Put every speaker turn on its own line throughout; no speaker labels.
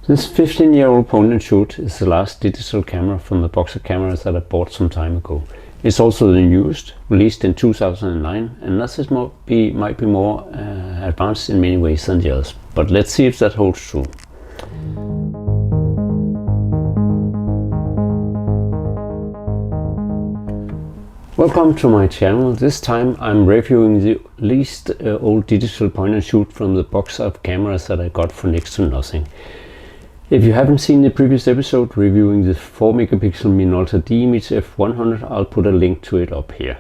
This 15-year-old point-and-shoot is the last digital camera from the box of cameras that I bought some time ago. It's also the newest, released in 2009, and thus it might be more advanced in many ways than the others. But let's see if that holds true. Welcome to my channel. This time I'm reviewing the least old digital point-and-shoot from the box of cameras that I got for next to nothing. If you haven't seen the previous episode reviewing the 4 megapixel Minolta D Image F100, I'll put a link to it up here.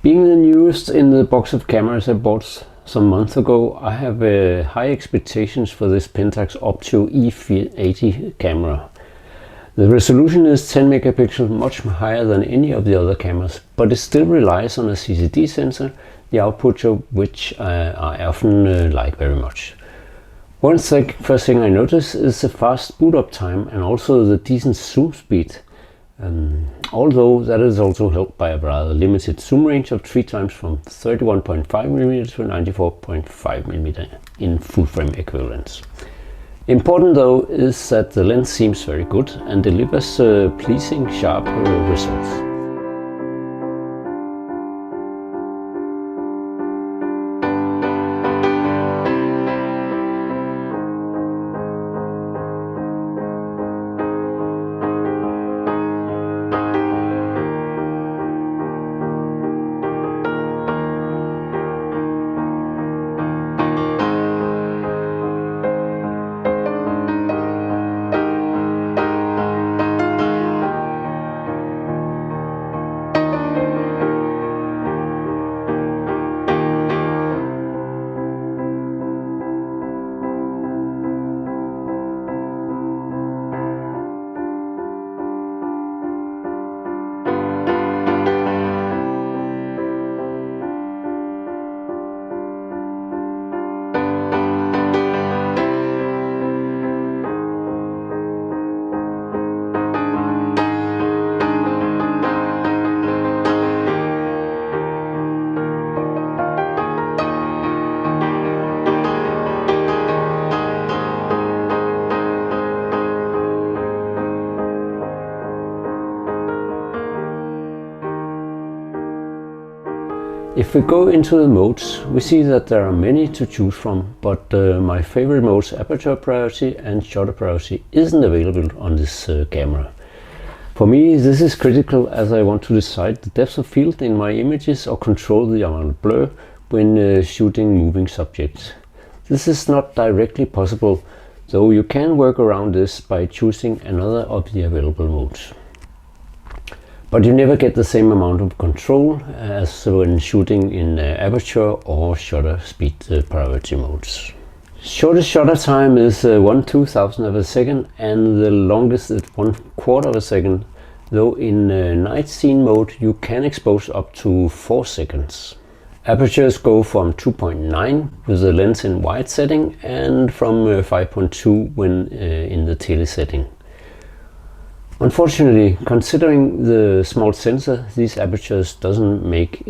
Being the newest in the box of cameras I bought some months ago, I have high expectations for this Pentax Optio E80 camera. The resolution is 10 megapixels, much higher than any of the other cameras, but it still relies on a CCD sensor, the output of which I often like very much. First thing I notice is the fast boot up time and also the decent zoom speed, although that is also helped by a rather limited zoom range of 3 times from 31.5mm to 94.5mm in full frame equivalence. Important though is that the lens seems very good and delivers pleasing sharp results. If we go into the modes, we see that there are many to choose from, but my favorite modes, aperture priority and shutter priority, isn't available on this camera. For me, this is critical as I want to decide the depth of field in my images or control the amount of blur when shooting moving subjects. This is not directly possible, though you can work around this by choosing another of the available modes. But you never get the same amount of control as when shooting in aperture or shutter speed priority modes. Shortest shutter time is 1/2000 of a second and the longest is 1/4 of a second, though in night scene mode you can expose up to 4 seconds. Apertures go from 2.9 with the lens in wide setting and from 5.2 when in the tele setting. Unfortunately, considering the small sensor, these apertures doesn't make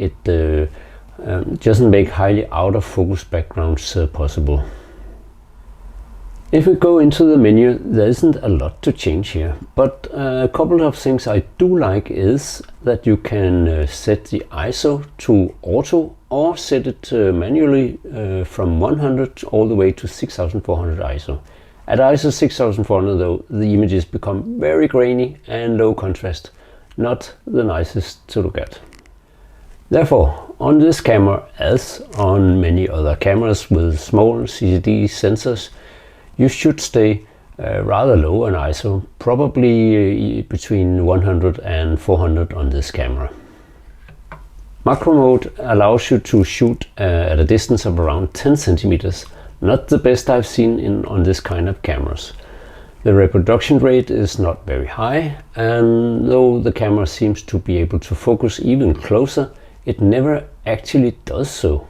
highly out of focus backgrounds possible. If we go into the menu, there isn't a lot to change here, but a couple of things I do like is that you can set the ISO to auto or set it manually from 100 all the way to 6400 ISO. At ISO 6400 though, the images become very grainy and low contrast, not the nicest to look at. Therefore, on this camera, as on many other cameras with small CCD sensors, you should stay rather low on ISO, probably between 100 and 400 on this camera. Macro mode allows you to shoot at a distance of around 10 centimeters. Not the best I've seen on this kind of cameras. The reproduction rate is not very high, and though the camera seems to be able to focus even closer, it never actually does so.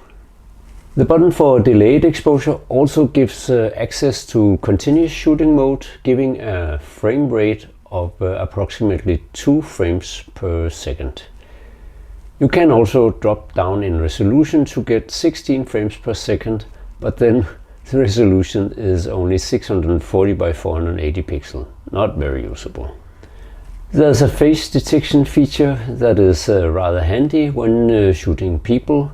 The button for delayed exposure also gives access to continuous shooting mode, giving a frame rate of approximately 2 frames per second. You can also drop down in resolution to get 16 frames per second, but then The resolution is only 640 by 480 pixel, not very usable. There's a face detection feature that is rather handy when shooting people,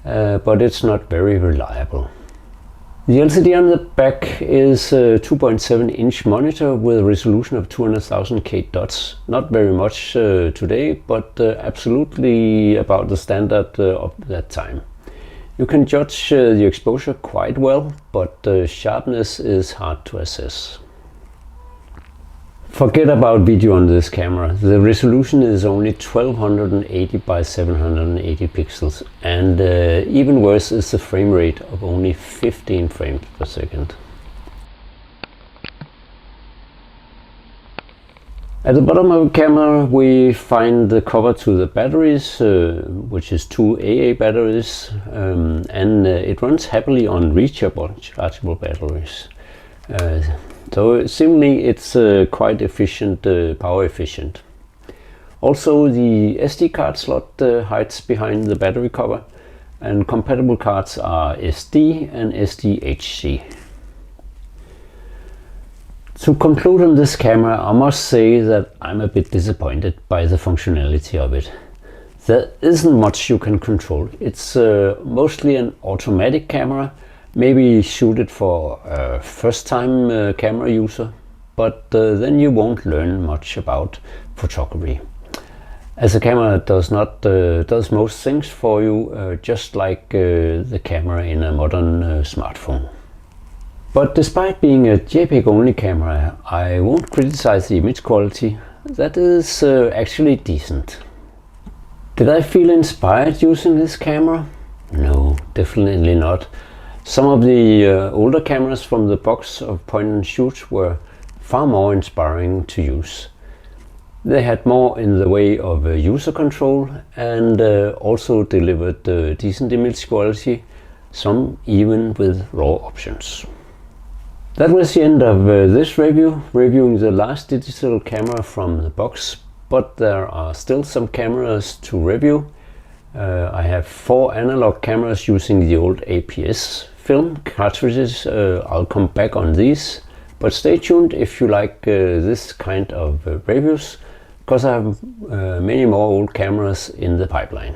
but it's not very reliable. The LCD on the back is a 2.7-inch monitor with a resolution of 200,000 dots. Not very much today, but absolutely about the standard of that time. You can judge the exposure quite well, but sharpness is hard to assess. Forget about video on this camera. The resolution is only 1280 by 780 pixels, and even worse is the frame rate of only 15 frames per second. At the bottom of the camera we find the cover to the batteries, which is 2 AA batteries, and it runs happily on rechargeable batteries. So seemingly it's quite efficient, power efficient. Also the SD card slot hides behind the battery cover, and compatible cards are SD and SDHC. To conclude on this camera, I must say that I'm a bit disappointed by the functionality of it. There isn't much you can control. It's mostly an automatic camera, maybe suited for a first-time camera user, but then you won't learn much about photography, as the camera does most things for you, just like the camera in a modern smartphone. But despite being a JPEG only camera, I won't criticize the image quality. That is actually decent. Did I feel inspired using this camera? No, definitely not. Some of the older cameras from the box of point-and-shoot were far more inspiring to use. They had more in the way of user control and also delivered decent image quality, some even with RAW options. That was the end of this review, reviewing the last digital camera from the box, but there are still some cameras to review. I have 4 analog cameras using the old APS film cartridges. I'll come back on these, but stay tuned if you like this kind of reviews, because I have many more old cameras in the pipeline.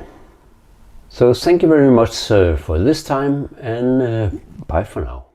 So thank you very much for this time, and bye for now.